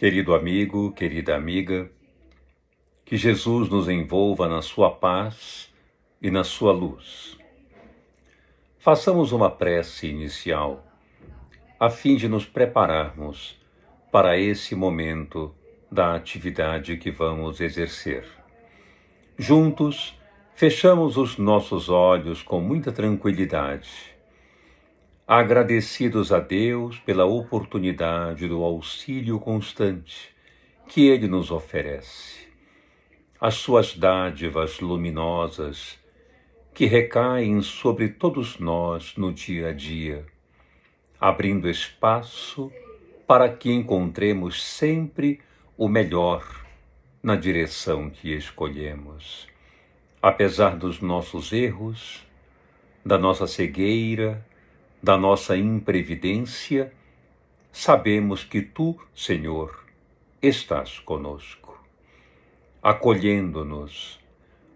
Querido amigo, querida amiga, que Jesus nos envolva na sua paz e na sua luz. Façamos uma prece inicial, a fim de nos prepararmos para esse momento da atividade que vamos exercer. Juntos, fechamos os nossos olhos com muita tranquilidade, agradecidos a Deus pela oportunidade do auxílio constante que Ele nos oferece. As suas dádivas luminosas que recaem sobre todos nós no dia a dia, abrindo espaço para que encontremos sempre o melhor na direção que escolhemos. Apesar dos nossos erros, da nossa cegueira, da nossa imprevidência, sabemos que Tu, Senhor, estás conosco, acolhendo-nos,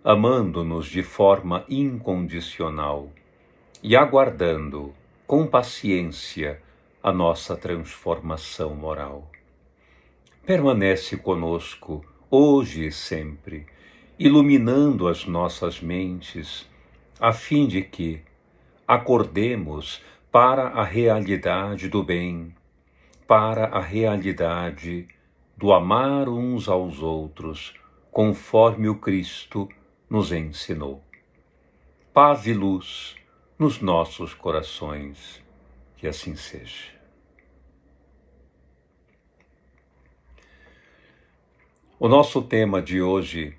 amando-nos de forma incondicional e aguardando com paciência a nossa transformação moral. Permanece conosco hoje e sempre, iluminando as nossas mentes, a fim de que acordemos para a realidade do bem, para a realidade do amar uns aos outros, conforme o Cristo nos ensinou. Paz e luz nos nossos corações, que assim seja. O nosso tema de hoje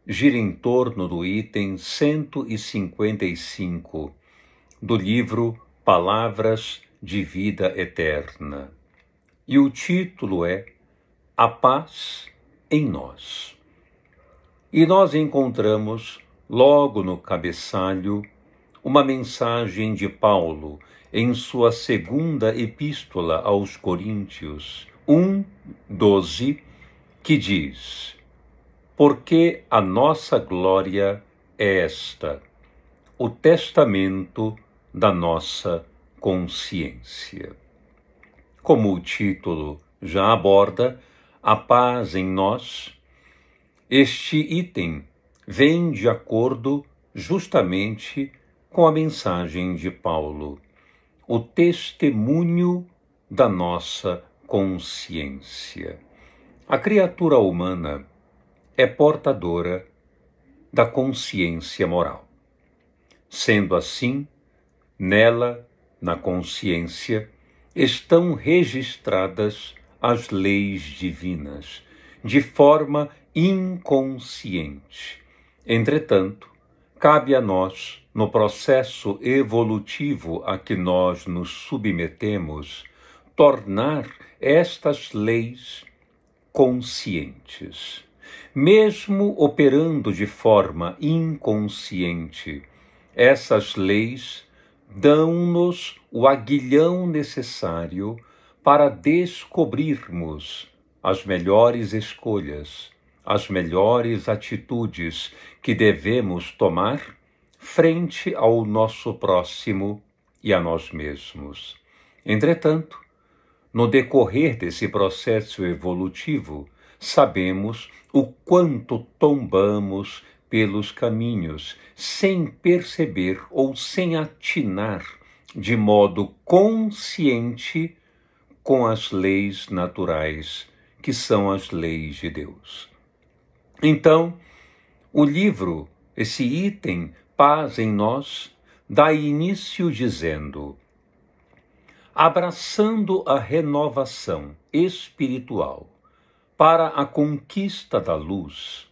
gira em torno do item 155 do livro Palavras de Vida Eterna. E o título é A Paz em Nós. E nós encontramos, logo no cabeçalho, uma mensagem de Paulo em sua segunda epístola aos Coríntios 1:12, que diz: porque a nossa glória é esta, o testamento da nossa consciência. Como o título já aborda a paz em nós, este item vem de acordo justamente com a mensagem de Paulo, o testemunho da nossa consciência. A criatura humana é portadora da consciência moral. Sendo assim, nela, na consciência, estão registradas as leis divinas, de forma inconsciente. Entretanto, cabe a nós, no processo evolutivo a que nós nos submetemos, tornar estas leis conscientes. Mesmo operando de forma inconsciente, essas leis dão-nos o aguilhão necessário para descobrirmos as melhores escolhas, as melhores atitudes que devemos tomar frente ao nosso próximo e a nós mesmos. Entretanto, no decorrer desse processo evolutivo, sabemos o quanto tombamos pelos caminhos, sem perceber ou sem atinar de modo consciente com as leis naturais, que são as leis de Deus. Então, o livro, esse item, Paz em Nós, dá início dizendo: abraçando a renovação espiritual para a conquista da luz,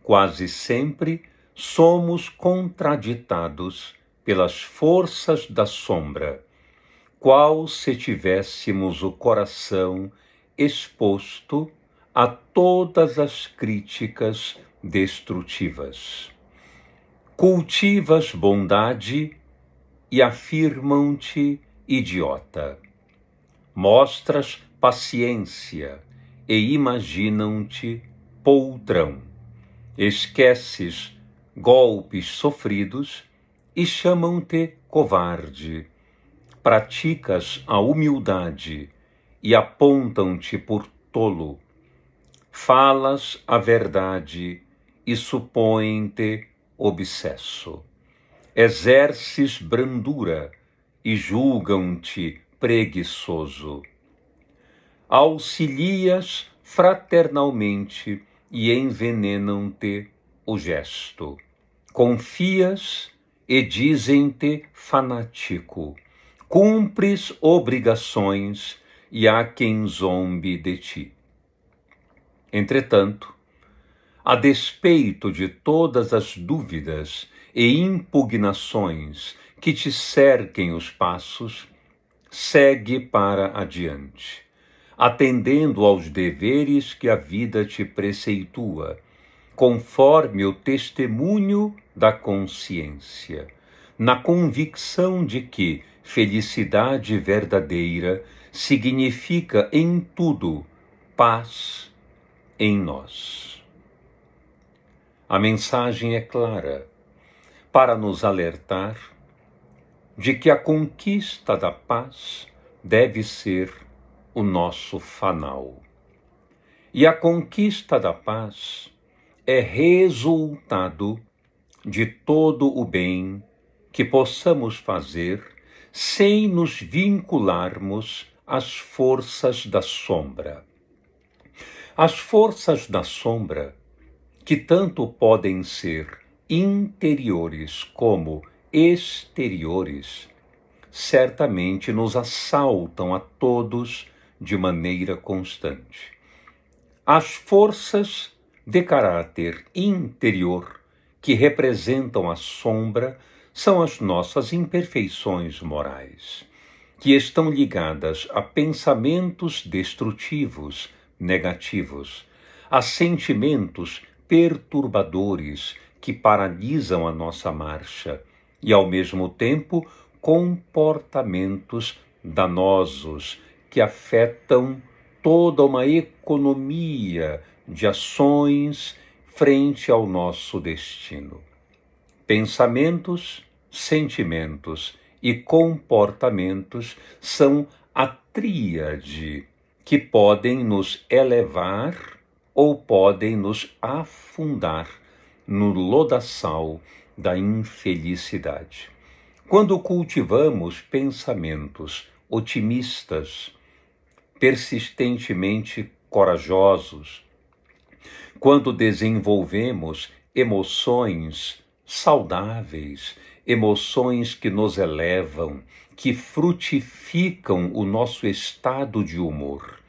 quase sempre somos contraditados pelas forças da sombra, qual se tivéssemos o coração exposto a todas as críticas destrutivas. Cultivas bondade e afirmam-te idiota. Mostras paciência e imaginam-te poltrão. Esqueces golpes sofridos e chamam-te covarde. Praticas a humildade e apontam-te por tolo. Falas a verdade e supõe-te obsesso. Exerces brandura e julgam-te preguiçoso. Auxilias fraternalmente e envenenam-te o gesto. Confias e dizem-te fanático. Cumpres obrigações e há quem zombe de ti. Entretanto, a despeito de todas as dúvidas e impugnações que te cerquem os passos, segue para adiante, atendendo aos deveres que a vida te preceitua, conforme o testemunho da consciência, na convicção de que felicidade verdadeira significa em tudo paz em nós. A mensagem é clara para nos alertar de que a conquista da paz deve ser o nosso fanal. E a conquista da paz é resultado de todo o bem que possamos fazer sem nos vincularmos às forças da sombra. As forças da sombra, que tanto podem ser interiores como exteriores, certamente nos assaltam a todos de maneira constante. As forças de caráter interior que representam a sombra são as nossas imperfeições morais, que estão ligadas a pensamentos destrutivos, negativos, a sentimentos perturbadores que paralisam a nossa marcha e, ao mesmo tempo, comportamentos danosos que afetam toda uma economia de ações frente ao nosso destino. Pensamentos, sentimentos e comportamentos são a tríade que podem nos elevar ou podem nos afundar no lodaçal da infelicidade. Quando cultivamos pensamentos otimistas, persistentemente corajosos, quando desenvolvemos emoções saudáveis, emoções que nos elevam, que frutificam o nosso estado de humor,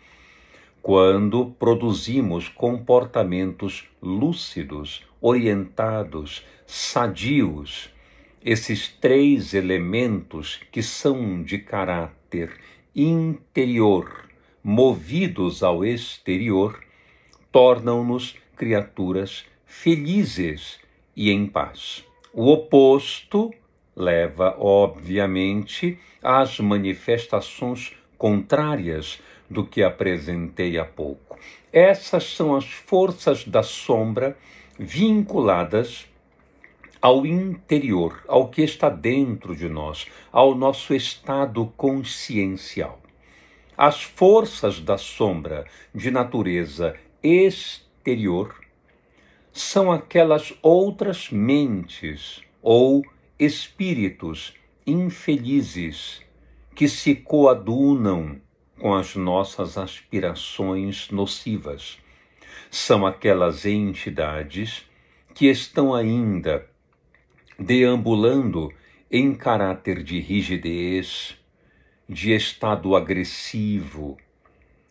quando produzimos comportamentos lúcidos, orientados, sadios, esses três elementos que são de caráter interior, movidos ao exterior, tornam-nos criaturas felizes e em paz. O oposto leva, obviamente, às manifestações contrárias do que apresentei há pouco. Essas são as forças da sombra vinculadas ao interior, ao que está dentro de nós, ao nosso estado consciencial. As forças da sombra de natureza exterior são aquelas outras mentes ou espíritos infelizes que se coadunam com as nossas aspirações nocivas. São aquelas entidades que estão ainda deambulando em caráter de rigidez, de estado agressivo,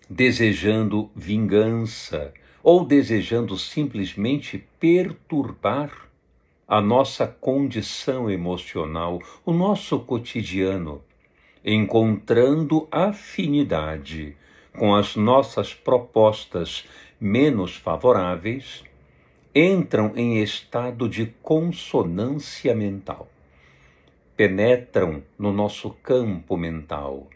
desejando vingança ou desejando simplesmente perturbar a nossa condição emocional, o nosso cotidiano, encontrando afinidade com as nossas propostas menos favoráveis, entram em estado de consonância mental. Penetram no nosso campo mental,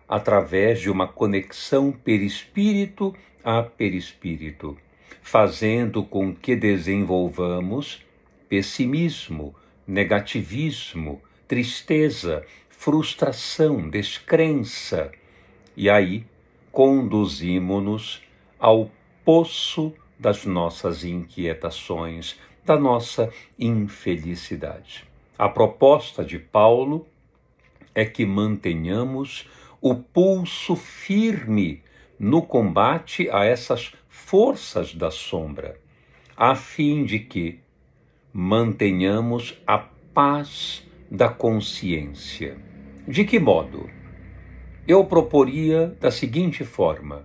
através de uma conexão perispírito a perispírito, fazendo com que desenvolvamos pessimismo, negativismo, tristeza, frustração, descrença, e aí conduzimos-nos ao poço das nossas inquietações, da nossa infelicidade. A proposta de Paulo é que mantenhamos o pulso firme no combate a essas forças da sombra, a fim de que mantenhamos a paz da consciência. De que modo? Eu proporia da seguinte forma: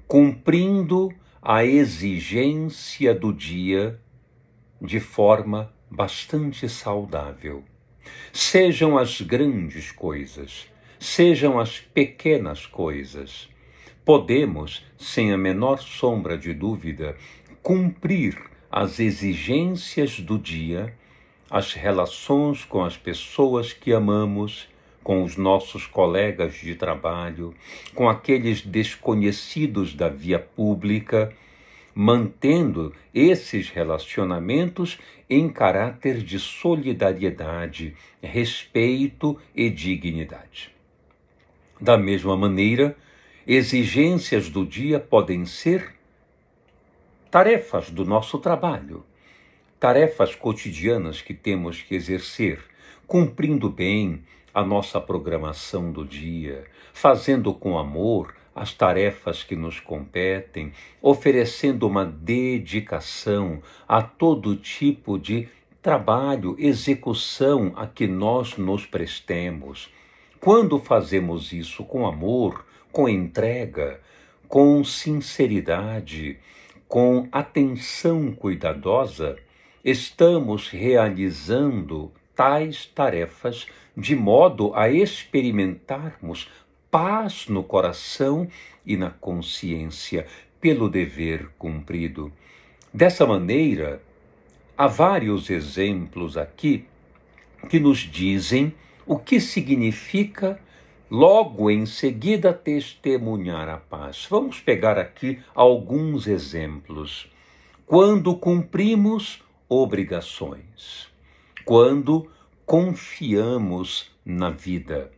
cumprindo a exigência do dia de forma bastante saudável. Sejam as grandes coisas, sejam as pequenas coisas, podemos, sem a menor sombra de dúvida, cumprir as exigências do dia, as relações com as pessoas que amamos, com os nossos colegas de trabalho, com aqueles desconhecidos da via pública, mantendo esses relacionamentos em caráter de solidariedade, respeito e dignidade. Da mesma maneira, exigências do dia podem ser tarefas do nosso trabalho, tarefas cotidianas que temos que exercer, cumprindo bem a nossa programação do dia, fazendo com amor as tarefas que nos competem, oferecendo uma dedicação a todo tipo de trabalho, execução a que nós nos prestemos. Quando fazemos isso com amor, com entrega, com sinceridade, com atenção cuidadosa, estamos realizando tais tarefas de modo a experimentarmos paz no coração e na consciência pelo dever cumprido. Dessa maneira, há vários exemplos aqui que nos dizem o que significa logo em seguida testemunhar a paz. Vamos pegar aqui alguns exemplos. Quando cumprimos obrigações, quando confiamos na vida,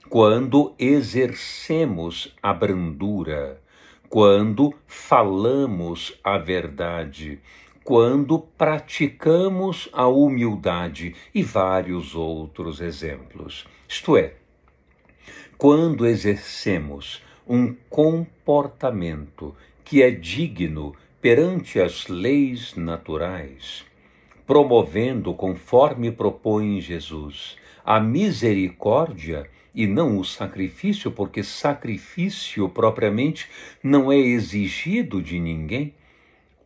quando exercemos a brandura, quando falamos a verdade, quando praticamos a humildade e vários outros exemplos. Isto é, quando exercemos um comportamento que é digno perante as leis naturais, promovendo, conforme propõe Jesus, a misericórdia e não o sacrifício, porque sacrifício propriamente não é exigido de ninguém.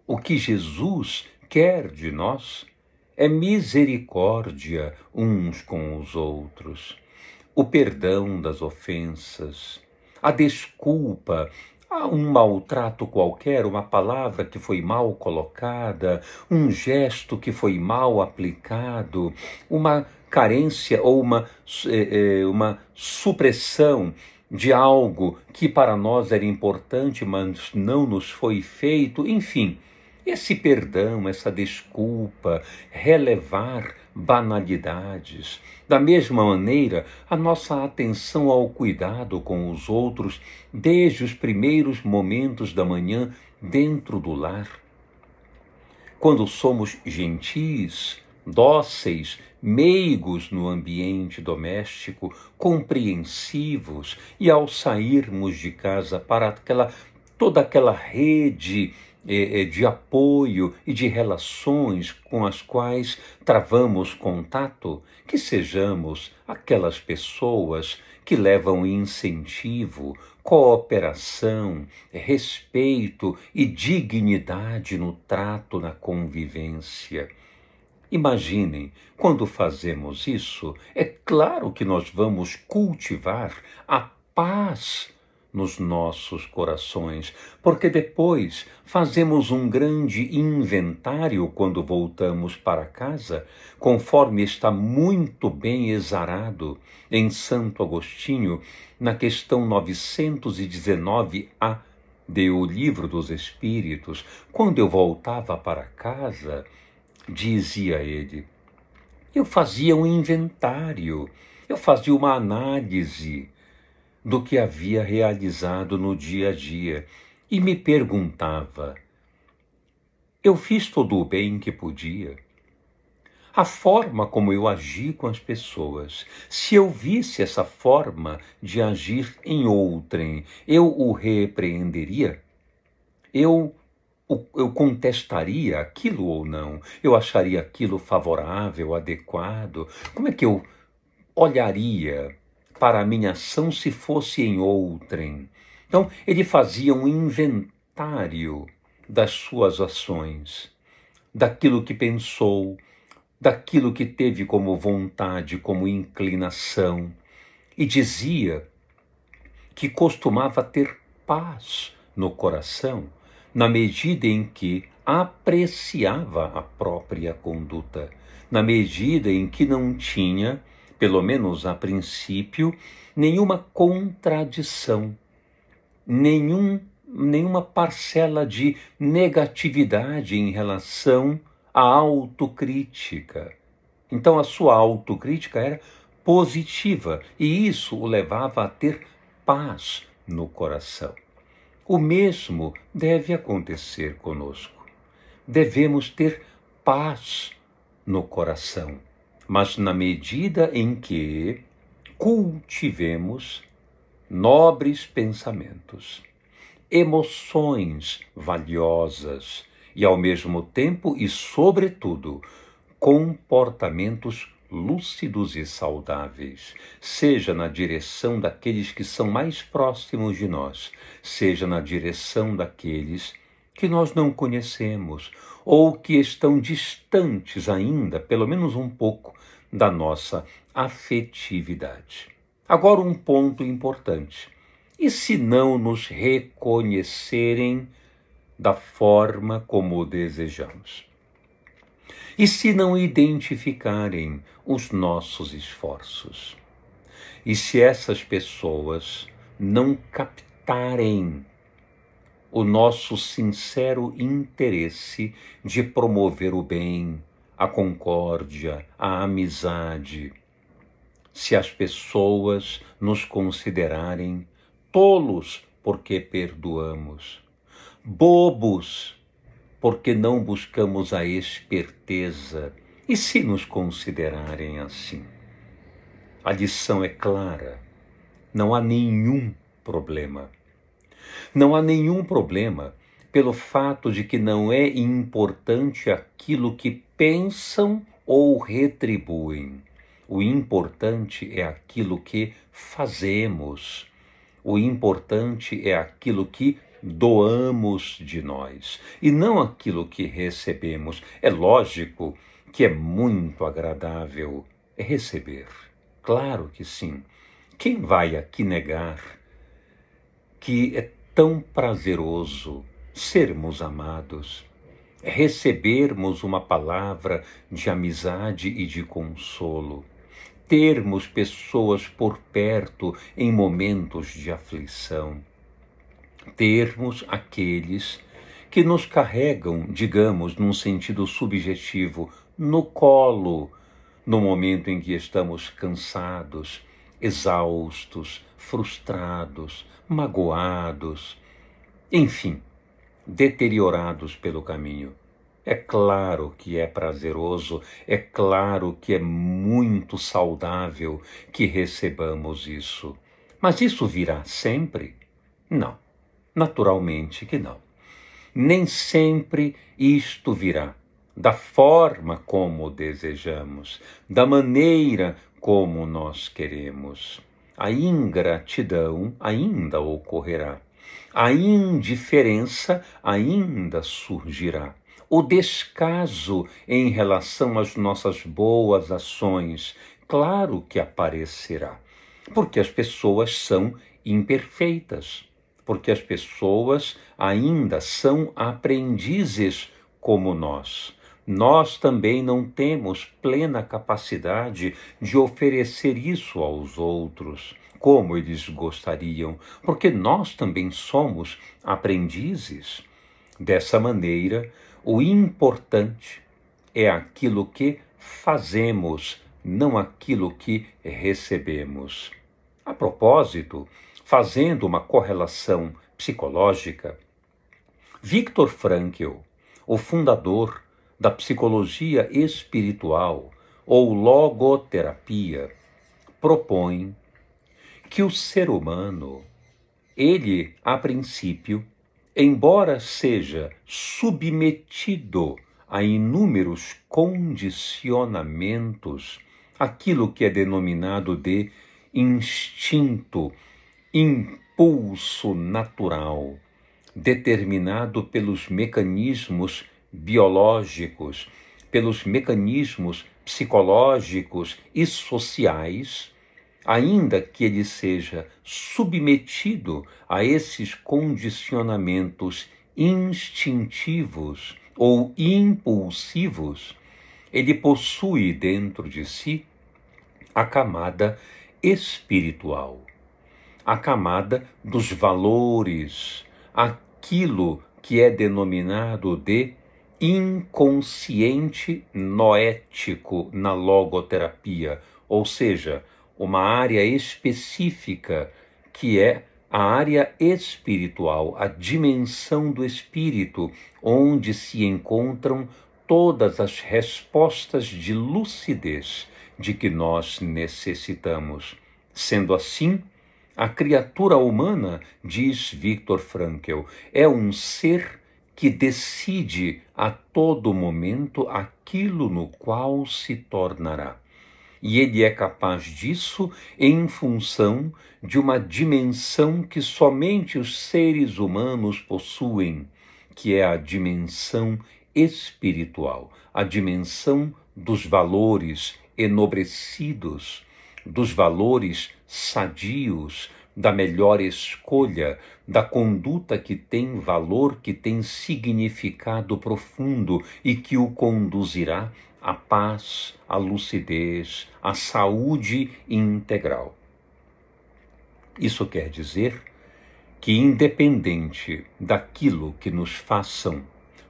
O que Jesus quer de nós é misericórdia uns com os outros, o perdão das ofensas, a desculpa a um maltrato qualquer, uma palavra que foi mal colocada, um gesto que foi mal aplicado, uma carência ou uma supressão de algo que para nós era importante, mas não nos foi feito, enfim. Esse perdão, essa desculpa, relevar banalidades. Da mesma maneira, a nossa atenção ao cuidado com os outros desde os primeiros momentos da manhã dentro do lar. Quando somos gentis, dóceis, meigos no ambiente doméstico, compreensivos, e ao sairmos de casa para toda aquela rede de apoio e de relações com as quais travamos contato, que sejamos aquelas pessoas que levam incentivo, cooperação, respeito e dignidade no trato, na convivência. Imaginem, quando fazemos isso, é claro que nós vamos cultivar a paz nos nossos corações, porque depois fazemos um grande inventário quando voltamos para casa, conforme está muito bem exarado em Santo Agostinho, na questão 919a do Livro dos Espíritos. Quando eu voltava para casa, dizia ele, eu fazia um inventário, eu fazia uma análise do que havia realizado no dia a dia. e me perguntava: eu fiz todo o bem que podia? A forma como eu agi com as pessoas, se eu visse essa forma de agir em outrem, eu o repreenderia? Eu contestaria aquilo ou não? Eu acharia aquilo favorável, adequado? Como é que eu olharia para a minha ação se fosse em outrem? Então, ele fazia um inventário das suas ações, daquilo que pensou, daquilo que teve como vontade, como inclinação, e dizia que costumava ter paz no coração, na medida em que apreciava a própria conduta, na medida em que não tinha, pelo menos a princípio, nenhuma contradição, nenhuma parcela de negatividade em relação à autocrítica. Então a sua autocrítica era positiva e isso o levava a ter paz no coração. O mesmo deve acontecer conosco. Devemos ter paz no coração, mas na medida em que cultivemos nobres pensamentos, emoções valiosas e, ao mesmo tempo e sobretudo, comportamentos lúcidos e saudáveis, seja na direção daqueles que são mais próximos de nós, seja na direção daqueles que nós não conhecemos ou que estão distantes ainda, pelo menos um pouco, da nossa afetividade. Agora, um ponto importante. E se não nos reconhecerem da forma como desejamos? E se não identificarem os nossos esforços? E se essas pessoas não captarem o nosso sincero interesse de promover o bem, a concórdia, a amizade? Se as pessoas nos considerarem tolos porque perdoamos, bobos porque não buscamos a esperteza, e se nos considerarem assim? A lição é clara: não há nenhum problema. Não há nenhum problema pelo fato de que não é importante aquilo que pensam ou retribuem. O importante é aquilo que fazemos. O importante é aquilo que doamos de nós e não aquilo que recebemos. É lógico que é muito agradável receber. Claro que sim. Quem vai aqui negar que é tão prazeroso sermos amados, recebermos uma palavra de amizade e de consolo, termos pessoas por perto em momentos de aflição, termos aqueles que nos carregam, digamos, num sentido subjetivo, no colo, no momento em que estamos cansados, exaustos, frustrados, magoados, enfim, deteriorados pelo caminho. É claro que é prazeroso, é claro que é muito saudável que recebamos isso. Mas isso virá sempre? Não, naturalmente que não. Nem sempre isto virá da forma como desejamos, da maneira como nós queremos. A ingratidão ainda ocorrerá. A indiferença ainda surgirá. O descaso em relação às nossas boas ações, claro que aparecerá, porque as pessoas são imperfeitas, porque as pessoas ainda são aprendizes como nós. Nós também não temos plena capacidade de oferecer isso aos outros, como eles gostariam, porque nós também somos aprendizes. Dessa maneira, o importante é aquilo que fazemos, não aquilo que recebemos. A propósito, fazendo uma correlação psicológica, Viktor Frankl, o fundador da psicologia espiritual ou logoterapia, propõe que o ser humano, ele, a princípio, embora seja submetido a inúmeros condicionamentos, aquilo que é denominado de instinto, impulso natural, determinado pelos mecanismos biológicos, pelos mecanismos psicológicos e sociais, ainda que ele seja submetido a esses condicionamentos instintivos ou impulsivos, ele possui dentro de si a camada espiritual, a camada dos valores, aquilo que é denominado de inconsciente noético na logoterapia, ou seja, uma área específica que é a área espiritual, a dimensão do espírito, onde se encontram todas as respostas de lucidez de que nós necessitamos. Sendo assim, a criatura humana, diz Viktor Frankl, é um ser que decide a todo momento aquilo no qual se tornará. E ele é capaz disso em função de uma dimensão que somente os seres humanos possuem, que é a dimensão espiritual, a dimensão dos valores enobrecidos, dos valores sadios, da melhor escolha, da conduta que tem valor, que tem significado profundo e que o conduzirá à paz, à lucidez, à saúde integral. Isso quer dizer que, independente daquilo que nos façam,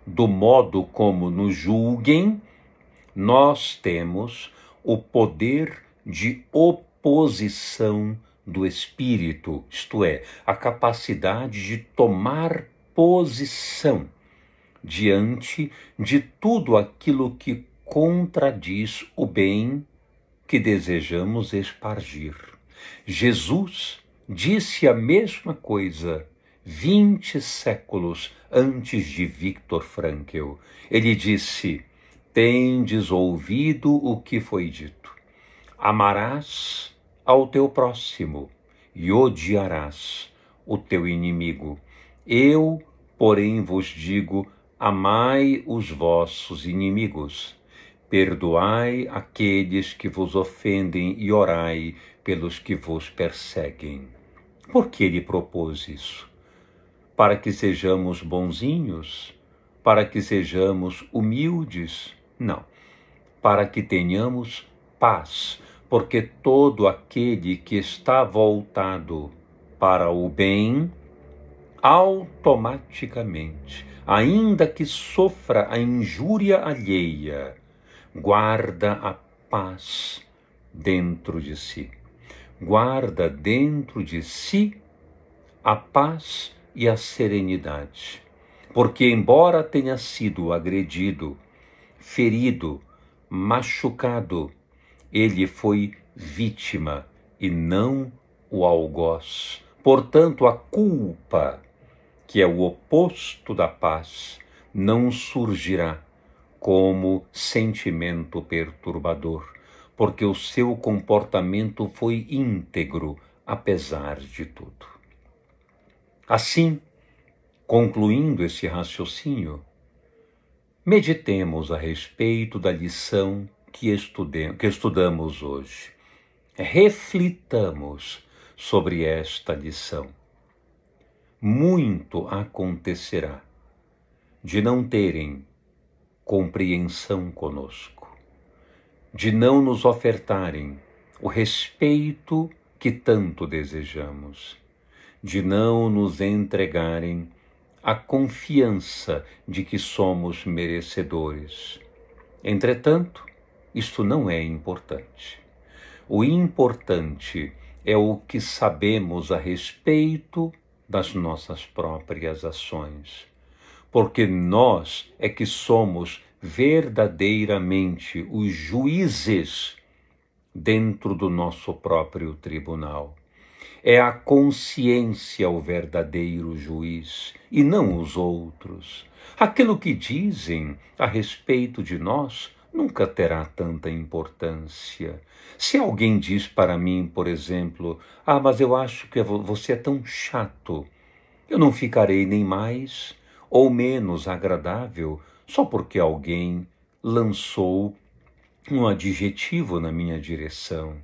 do modo como nos julguem, nós temos o poder de oposição do espírito, isto é, a capacidade de tomar posição diante de tudo aquilo que contradiz o bem que desejamos espargir. Jesus disse a mesma coisa 20 séculos antes de Viktor Frankl. Ele disse: tendes ouvido o que foi dito. Amarás ao teu próximo e odiarás o teu inimigo. Eu, porém, vos digo: amai os vossos inimigos. Perdoai aqueles que vos ofendem e orai pelos que vos perseguem. Por que ele propôs isso? Para que sejamos bonzinhos? Para que sejamos humildes? Não. Para que tenhamos paz, porque todo aquele que está voltado para o bem, automaticamente, ainda que sofra a injúria alheia, guarda a paz dentro de si. Guarda dentro de si a paz e a serenidade. Porque, embora tenha sido agredido, ferido, machucado, ele foi vítima e não o algoz. Portanto, a culpa, que é o oposto da paz, não surgirá como sentimento perturbador, porque o seu comportamento foi íntegro, apesar de tudo. Assim, concluindo esse raciocínio, meditemos a respeito da lição que estudamos hoje. Reflitamos sobre esta lição. Muito acontecerá de não terem compreensão conosco, de não nos ofertarem o respeito que tanto desejamos, de não nos entregarem a confiança de que somos merecedores. Entretanto, isto não é importante. O importante é o que sabemos a respeito das nossas próprias ações. porque nós é que somos verdadeiramente os juízes dentro do nosso próprio tribunal. É a consciência o verdadeiro juiz, e não os outros. Aquilo que dizem a respeito de nós nunca terá tanta importância. Se alguém diz para mim, por exemplo, mas eu acho que você é tão chato, eu não ficarei nem mais ou menos agradável só porque alguém lançou um adjetivo na minha direção.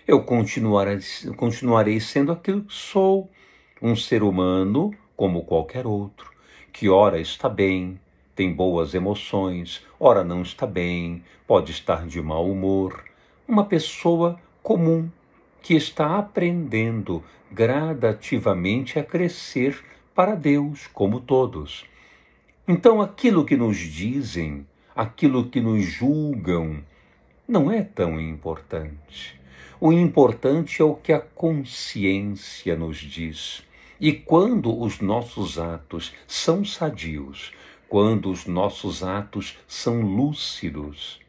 Eu continuarei sendo aquilo que sou, um ser humano como qualquer outro, que ora está bem, tem boas emoções, ora não está bem, pode estar de mau humor, uma pessoa comum que está aprendendo gradativamente a crescer para Deus, como todos. Então, aquilo que nos dizem, aquilo que nos julgam, não é tão importante. O importante é o que a consciência nos diz. E quando os nossos atos são sadios, quando os nossos atos são lúcidos,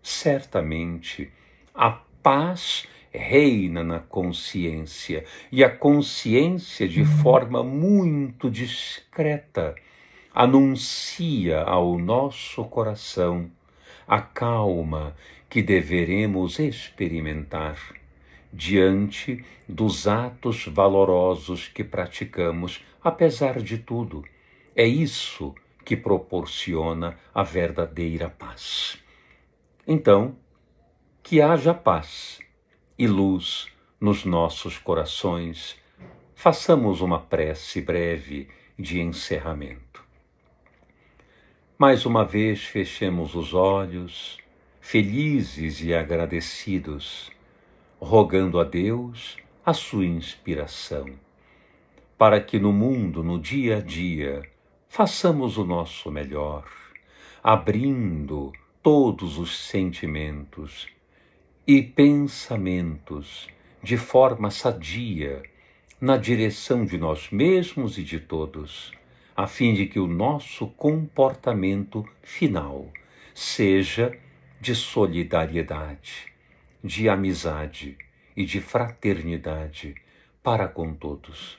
certamente a paz reina na consciência, e a consciência, de forma muito discreta, anuncia ao nosso coração a calma que deveremos experimentar diante dos atos valorosos que praticamos, apesar de tudo. É isso que proporciona a verdadeira paz. Então, que haja paz e luz nos nossos corações. Façamos uma prece breve de encerramento. Mais uma vez, fechemos os olhos, felizes e agradecidos, rogando a Deus a sua inspiração, para que no mundo, no dia a dia, façamos o nosso melhor, abrindo todos os sentimentos e pensamentos de forma sadia na direção de nós mesmos e de todos, a fim de que o nosso comportamento final seja de solidariedade, de amizade e de fraternidade para com todos.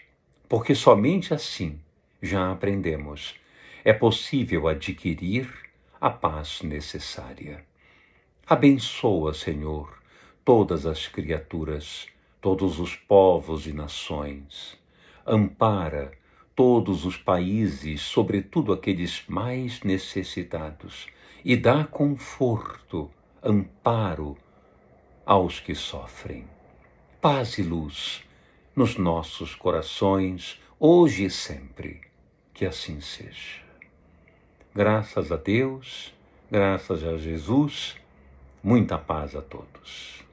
Porque somente assim já aprendemos. É possível adquirir a paz necessária. Abençoa, Senhor, todas as criaturas, todos os povos e nações. Ampara todos os países, sobretudo aqueles mais necessitados, e dá conforto, amparo aos que sofrem. Paz e luz nos nossos corações, hoje e sempre. Que assim seja. Graças a Deus, graças a Jesus, muita paz a todos.